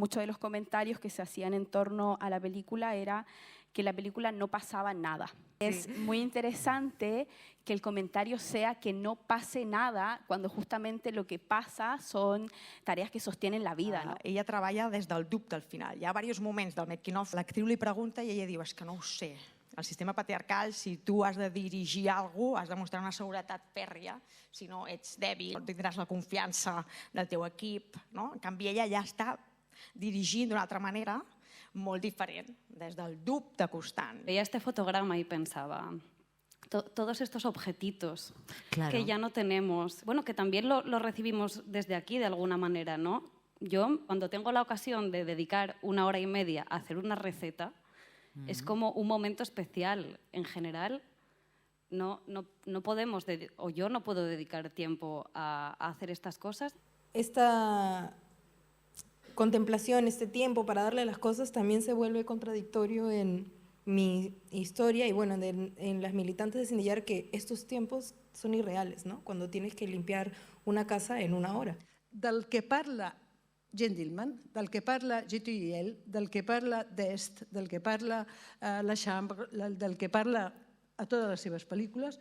muchos de los comentarios que se hacían en torno a la película era que la película no pasaba nada. Es muy interesante que el comentario sea que no pase nada cuando justamente lo que pasa son tareas que sostienen la vida. ¿No? Ella treballa des del dubte al final. Hi ha diversos moments del making-of. L'actriu li pregunta i ella diu, és que no ho sé. El sistema patriarcal, si tu has de dirigir alguna cosa, has de mostrar una seguretat fèrria, si no ets dèbil, no tindràs la confiança del teu equip. En canvi, ella ja està dirigint d'una altra manera, molt diferent, des del dubte constant. Veía este fotograma y pensaba, todos estos objetitos que ya no tenemos, bueno, que también lo recibimos desde aquí de alguna manera, ¿no? Yo, cuando tengo la ocasión de dedicar 1 hora y media a hacer una receta, es como un momento especial. En general, no podemos, o yo no puedo dedicar tiempo a hacer estas cosas. Esta contemplación, este tiempo para darle a las cosas también se vuelve contradictorio en mi historia y bueno, en las militantes de Sindillar, que estos tiempos son irreales, ¿no? Cuando tienes que limpiar una casa en 1 hora. Del que parla Gentilman, del que parla Gituiel, del que parla d'Est, del que parla La Chambre, del que parla a totes les seves pel·lícules,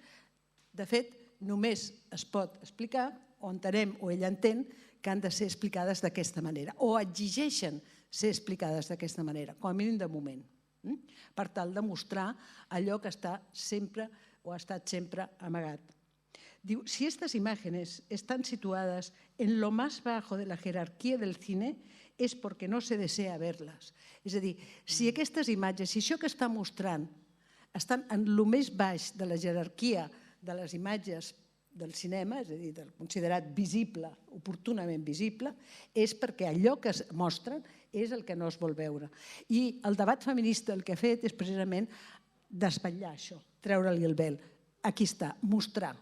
de fet, només es pot explicar, o entenem, o ell entén, que han de ser explicades d'aquesta manera, o exigeixen ser explicades d'aquesta manera, com a mínim de moment, per tal de mostrar allò que està sempre o ha estat sempre amagat. Diu, si estas imágenes están situadas en lo más bajo de la jerarquía del cine es porque no se desea verlas. És a dir, si aquestes imatges, si això que està mostrant estan en lo més baix de la jerarquia de les imatges del cinema, és a dir, del considerat visible, oportunament visible, és perquè allò que es mostren és el que no es vol veure. I el debat feminista el que ha fet és precisament desvetllar això, treure-li el vel. Aquí està, mostrar